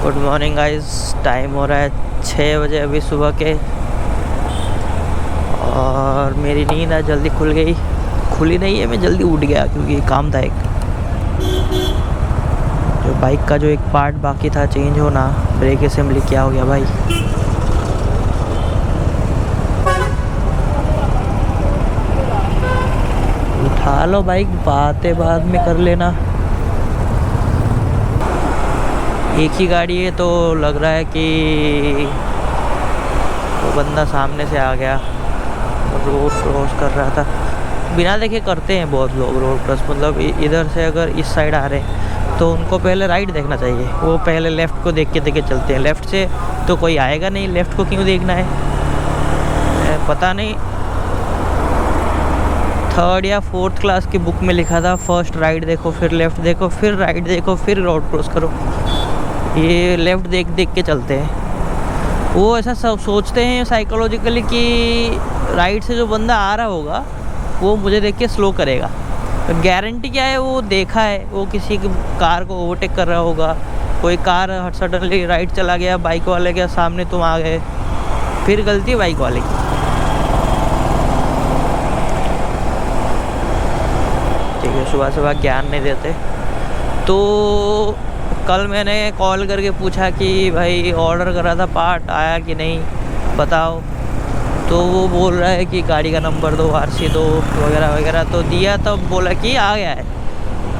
Good morning guys. Time हो रहा है 6 बजे अभी सुबह के, और मेरी नींद आज जल्दी खुली नहीं है। मैं जल्दी उठ गया क्योंकि काम था एक, जो बाइक का जो एक पार्ट बाकी था चेंज होना, ब्रेक असेंबली। क्या हो गया भाई? उठा लो बाइक, बातें बाद में कर लेना। एक ही गाड़ी है तो लग रहा है कि वो बंदा सामने से आ गया, रोड क्रॉस कर रहा था। बिना देखे करते हैं बहुत लोग रोड क्रॉस, मतलब इधर से अगर इस साइड आ रहे हैं तो उनको पहले राइट देखना चाहिए। वो पहले लेफ़्ट को देख के चलते हैं। लेफ़्ट से तो कोई आएगा नहीं, लेफ़्ट को क्यों देखना है? पता नहीं, 3rd या 4th क्लास की बुक में लिखा था फर्स्ट राइट देखो, फिर लेफ़्ट देखो, फिर राइट देखो, फिर रोड क्रॉस करो। ये लेफ़्ट देख के चलते हैं। वो ऐसा सब सोचते हैं साइकोलॉजिकली कि राइट से जो बंदा आ रहा होगा वो मुझे देख के स्लो करेगा। गारंटी क्या है? वो देखा है, वो किसी की कार को ओवरटेक कर रहा होगा, कोई कार सडनली राइट चला गया, बाइक वाले के सामने तुम आ गए, फिर गलती है बाइक वाले की। ठीक है, सुबह ज्ञान नहीं देते। तो कल मैंने कॉल करके पूछा कि भाई ऑर्डर करा था, पार्ट आया कि नहीं बताओ। तो वो बोल रहा है कि गाड़ी का नंबर दो, आरसी दो, वगैरह वगैरह। तो दिया, तब बोला कि आ गया है।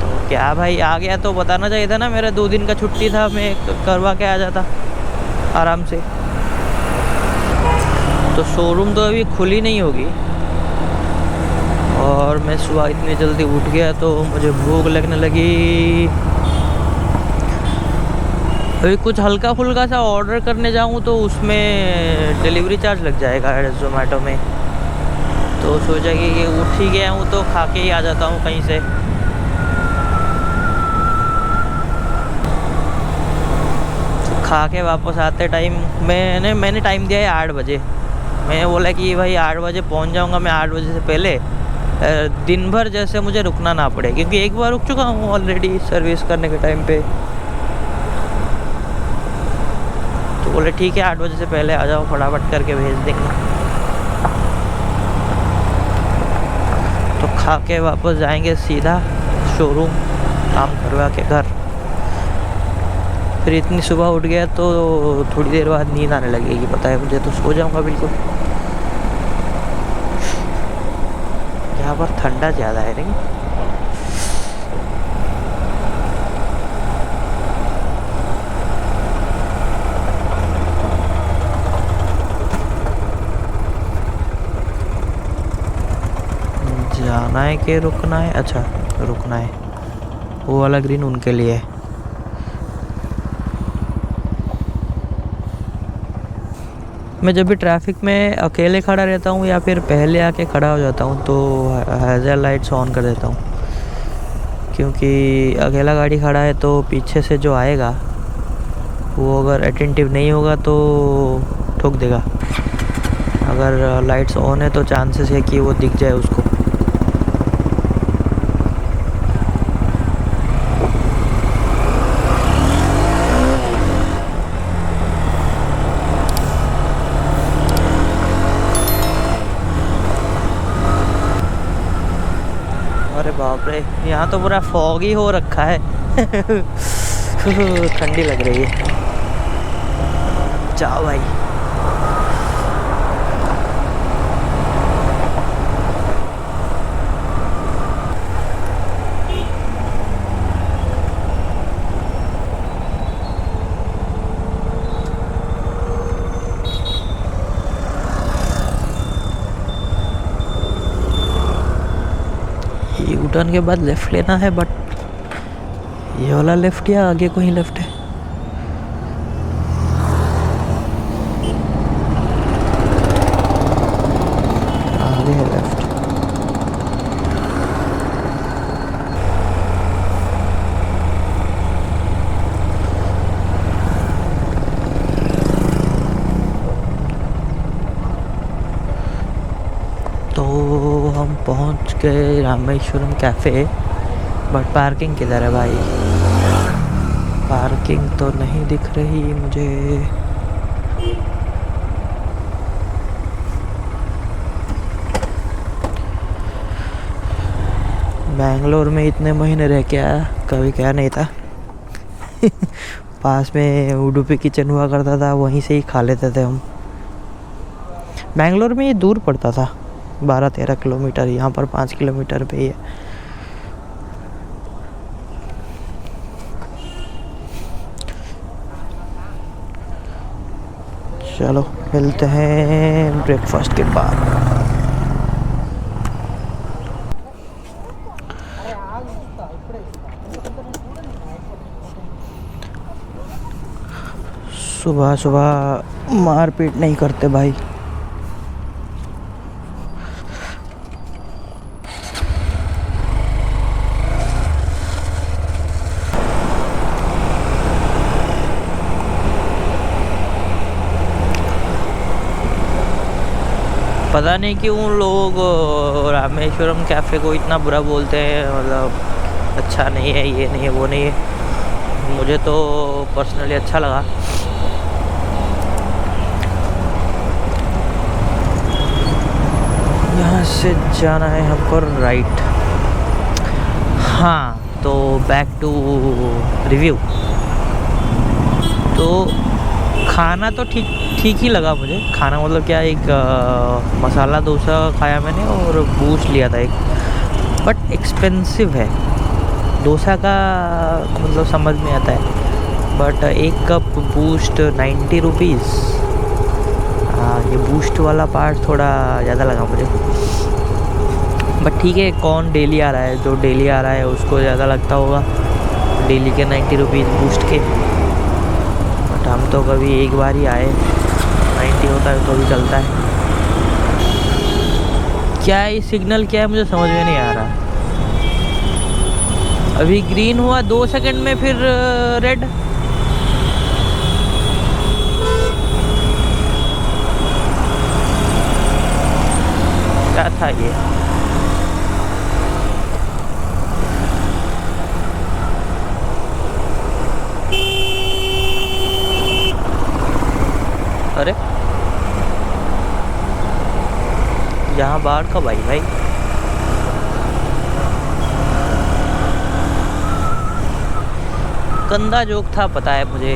तो क्या भाई, आ गया तो बताना चाहिए था ना। मेरा 2 दिन का छुट्टी था, मैं करवा के आ जाता आराम से। तो शोरूम तो अभी खुली नहीं होगी, और मैं सुबह इतनी जल्दी उठ गया तो मुझे भूख लगने लगी। अभी कुछ हल्का फुल्का सा ऑर्डर करने जाऊँ तो उसमें डिलीवरी चार्ज लग जाएगा ज़ोमैटो में। तो सोचा कि उठ ही गया हूँ तो खा के ही आ जाता हूँ कहीं से। तो खा के वापस आते टाइम मैंने टाइम दिया है 8 बजे। मैं बोला कि भाई 8 बजे पहुँच जाऊँगा मैं, 8 बजे से पहले दिन भर जैसे मुझे रुकना ना पड़े, क्योंकि एक बार रुक चुका हूँ ऑलरेडी सर्विस करने के टाइम पे। तो बोले ठीक है 8 बजे से पहले आ जाओ, फटाफट करके भेज देंगे। तो खा के वापस जाएंगे सीधा शोरूम, काम करवा के घर। फिर इतनी सुबह उठ गया तो थोड़ी देर बाद नींद आने लगेगी, पता है मुझे। तो सो जाऊंगा बिल्कुल। यहाँ पर ठंडा ज़्यादा है नहीं? जाना है कि रुकना है? अच्छा रुकना है, वो वाला ग्रीन उनके लिए है। मैं जब भी ट्रैफिक में अकेले खड़ा रहता हूँ या फिर पहले आके खड़ा हो जाता हूँ तो हैज़र्ड लाइट्स ऑन कर देता हूँ, क्योंकि अकेला गाड़ी खड़ा है तो पीछे से जो आएगा वो अगर अटेंटिव नहीं होगा तो ठोक देगा। अगर लाइट्स ऑन है तो चांसेस है कि वो दिख जाए उसको। अरे बाप रे, यहाँ तो पूरा फॉग ही हो रखा है। ठंडी लग रही है। जाओ भाई। यू टर्न के बाद लेफ़्ट लेना है, बट ये वाला लेफ़्ट या आगे को ही लेफ़्ट है? आगे है लेफ़्ट। तो हम पहुंच गए रामेश्वरम कैफ़े, बट पार्किंग किधर है भाई? पार्किंग तो नहीं दिख रही मुझे। बेंगलोर में इतने महीने रह के आया, कभी क्या नहीं था। पास में उडुपी किचन हुआ करता था, वहीं से ही खा लेते थे हम। बेंगलोर में ये दूर पड़ता था 12-13 किलोमीटर, यहाँ पर 5 किलोमीटर पे ही है। चलो मिलते हैं ब्रेकफास्ट के बाद। सुबह सुबह मारपीट नहीं करते भाई। पता नहीं क्यों लोग रामेश्वरम कैफ़े को इतना बुरा बोलते हैं, मतलब अच्छा नहीं है, ये नहीं है, वो नहीं है। मुझे तो पर्सनली अच्छा लगा। यहाँ से जाना है हमको राइट। हाँ, तो बैक टू रिव्यू। तो खाना तो ठीक ही लगा मुझे। खाना मतलब क्या, एक मसाला डोसा खाया मैंने और बूस्ट लिया था एक, बट एक्सपेंसिव है। डोसा का मतलब समझ में आता है, बट एक कप बूस्ट 90 रुपीज़। ये बूस्ट वाला पार्ट थोड़ा ज़्यादा लगा मुझे, बट ठीक है। कौन डेली आ रहा है, जो डेली आ रहा है उसको ज़्यादा लगता होगा डेली के 90 रुपीज़ बूस्ट के। बट हम तो कभी एक बार ही आए, 90 होता है तो भी चलता है। क्या है सिग्नल, क्या है मुझे समझ में नहीं आ रहा। अभी ग्रीन हुआ 2 सेकंड में, फिर रेड। क्या था ये? अरे यहाँ बाढ़ कब आई भाई? गंदा जोक था, पता है मुझे।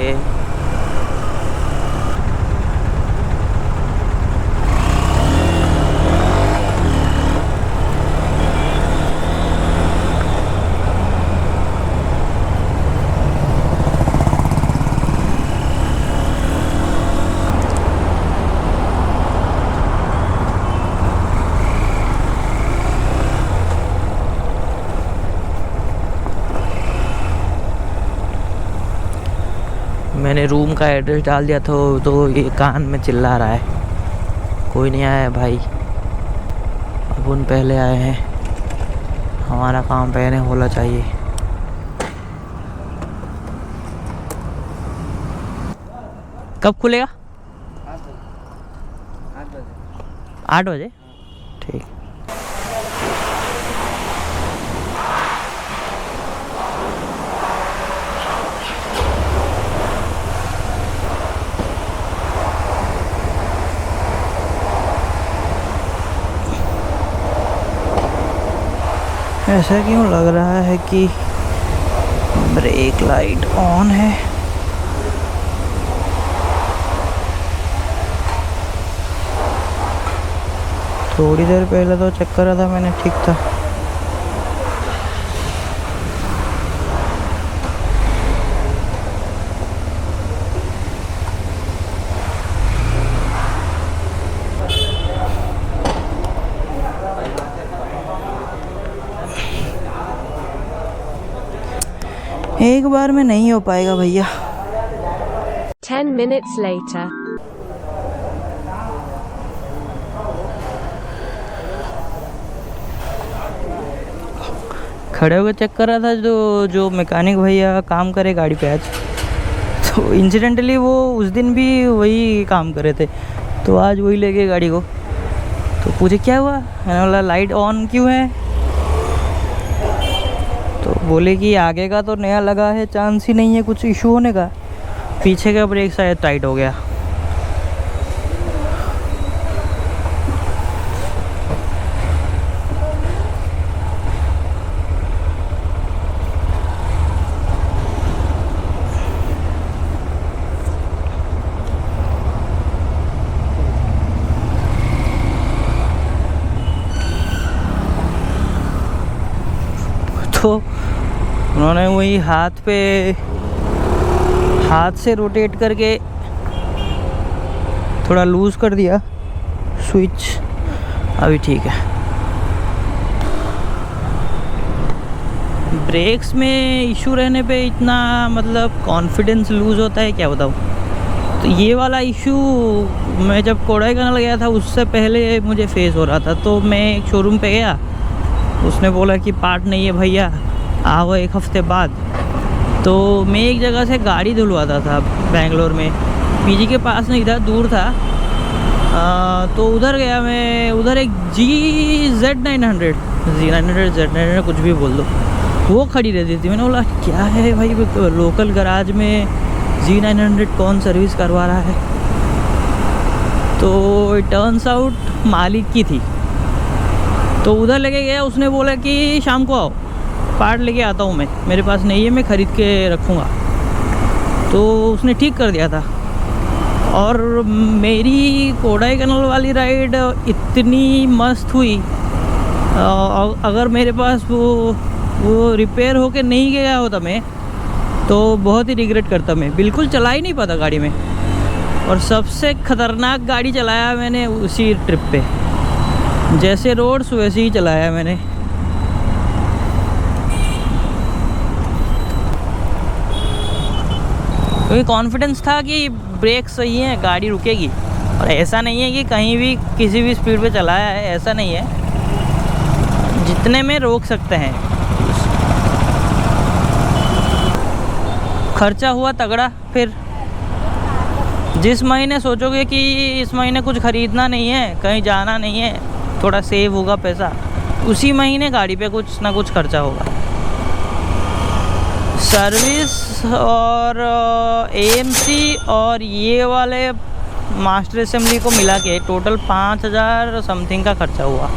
मैंने रूम का एड्रेस डाल दिया था, तो ये कान में चिल्ला रहा है। कोई नहीं आया है भाई, अपन पहले आए हैं, हमारा काम पहले होना चाहिए। कब खुलेगा? 8 बजे। ठीक। ऐसा क्यों लग रहा है कि ब्रेक लाइट ऑन है? थोड़ी देर पहले तो चेक करा था मैंने, ठीक था। एक बार में नहीं हो पाएगा भैया। 10 minutes later. खड़े होकर चेक कर रहा था, जो मैकेनिक भैया काम करे गाड़ी पे आज, तो इंसिडेंटली वो उस दिन भी वही काम करे थे, तो आज वही ले गए गाड़ी को। तो पूछे क्या हुआ, मैंने बोला लाइट ऑन क्यों है, तो बोले कि आगे का तो नया लगा है, चांस ही नहीं है कुछ इशू होने का, पीछे का ब्रेक शायद टाइट हो गया। तो उन्होंने वही हाथ से रोटेट करके थोड़ा लूज़ कर दिया स्विच, अभी ठीक है। ब्रेक्स में इशू रहने पे इतना मतलब कॉन्फिडेंस लूज़ होता है, क्या बताऊँ। तो ये वाला इशू मैं जब कोडाईकनाल गया था उससे पहले मुझे फेस हो रहा था। तो मैं एक शोरूम पे गया, उसने बोला कि पार्ट नहीं है भैया, आओ एक हफ़्ते बाद। तो मैं एक जगह से गाड़ी धुलवाता था बेंगलोर में, पीजी के पास नहीं था, दूर था। तो उधर गया मैं, उधर एक Z900 कुछ भी बोल दो, वो खड़ी रहती थी। मैंने बोला क्या है भाई, लोकल गराज में Z900 कौन सर्विस करवा रहा है। तो टर्न्स आउट मालिक की थी। तो उधर लेके गया, उसने बोला कि शाम को आओ, पार्ट लेके आता हूँ मैं, मेरे पास नहीं है, मैं ख़रीद के रखूँगा। तो उसने ठीक कर दिया था। और मेरी कोडाईकनाल वाली राइड इतनी मस्त हुई, अगर मेरे पास वो रिपेयर होके नहीं गया होता मैं, तो बहुत ही रिग्रेट करता। मैं बिल्कुल चला ही नहीं पाता गाड़ी में। और सबसे ख़तरनाक गाड़ी चलाया मैंने उसी ट्रिप पे, जैसे रोड्स वैसे ही चलाया मैंने। क्योंकि कॉन्फिडेंस था कि ब्रेक सही है, गाड़ी रुकेगी। और ऐसा नहीं है कि कहीं भी किसी भी स्पीड पे चलाया है, ऐसा नहीं है, जितने में रोक सकते हैं। खर्चा हुआ तगड़ा। फिर जिस महीने सोचोगे कि इस महीने कुछ ख़रीदना नहीं है, कहीं जाना नहीं है, थोड़ा सेव होगा पैसा, उसी महीने गाड़ी पे कुछ ना कुछ खर्चा होगा। सर्विस और AMC और ये वाले मास्टर असेंबली को मिला के टोटल 5000 समथिंग का खर्चा हुआ।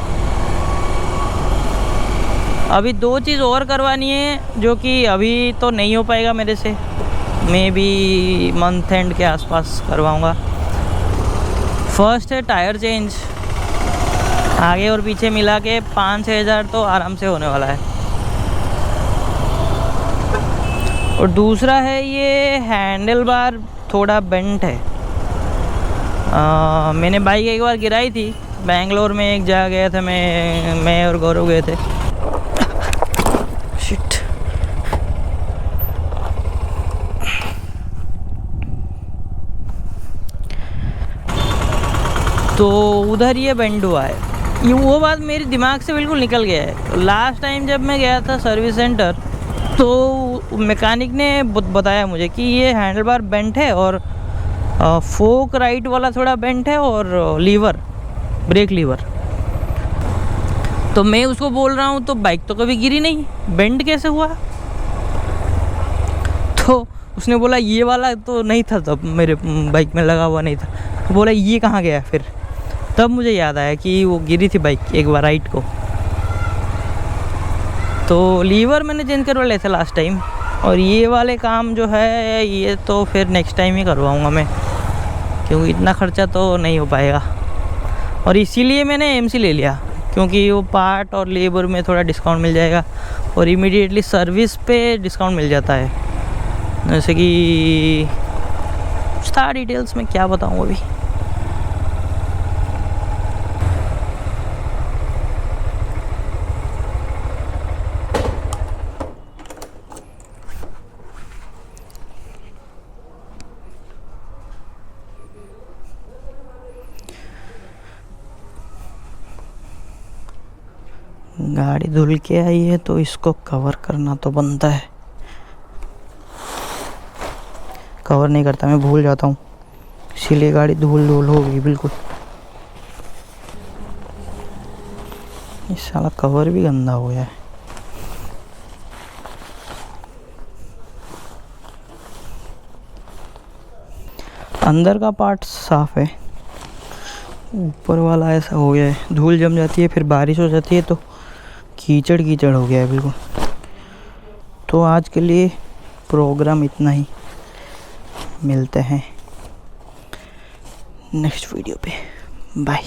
अभी 2 चीज़ और करवानी है, जो कि अभी तो नहीं हो पाएगा मेरे से, मे बी मंथ एंड के आसपास करवाऊँगा। फर्स्ट है टायर चेंज, आगे और पीछे मिला के 5-6 हज़ार तो आराम से होने वाला है। और दूसरा है ये हैंडल बार थोड़ा बेंट है। मैंने बाइक एक बार गिराई थी बेंगलोर में, एक जगह गया था मैं और गौरव गए थे। शिट। तो उधर ये बेंड हुआ है। ये वो बात मेरे दिमाग से बिल्कुल निकल गया है। लास्ट टाइम जब मैं गया था सर्विस सेंटर, तो मैकेनिक ने बताया मुझे कि ये हैंडल बार बेंट है और फोक राइट वाला थोड़ा बेंट है और लीवर, ब्रेक लीवर। तो मैं उसको बोल रहा हूँ तो बाइक तो कभी गिरी नहीं, बेंड कैसे हुआ। तो उसने बोला ये वाला तो नहीं था, तब मेरे बाइक में लगा हुआ नहीं था। तो बोला ये कहाँ गया। फिर तब मुझे याद आया कि वो गिरी थी बाइक एक बार राइट को। तो लीवर मैंने चेंज करवा लिए थे लास्ट टाइम, और ये वाले काम जो है ये तो फिर नेक्स्ट टाइम ही करवाऊँगा मैं, क्योंकि इतना ख़र्चा तो नहीं हो पाएगा। और इसीलिए मैंने AMC ले लिया, क्योंकि वो पार्ट और लेबर में थोड़ा डिस्काउंट मिल जाएगा और इमीडिएटली सर्विस पे डिस्काउंट मिल जाता है। जैसे कि था डिटेल्स में क्या बताऊँ अभी। गाड़ी धुल के आई है तो इसको कवर करना तो बनता है। कवर नहीं करता, मैं भूल जाता हूँ, इसीलिए गाड़ी धूल धूल हो गई बिल्कुल। इस साला कवर भी गंदा हो गया है। अंदर का पार्ट साफ है, ऊपर वाला ऐसा हो गया है, धूल जम जाती है, फिर बारिश हो जाती है तो कीचड़ कीचड़ हो गया है बिल्कुल। तो आज के लिए प्रोग्राम इतना ही, मिलते हैं नेक्स्ट वीडियो पे, बाय।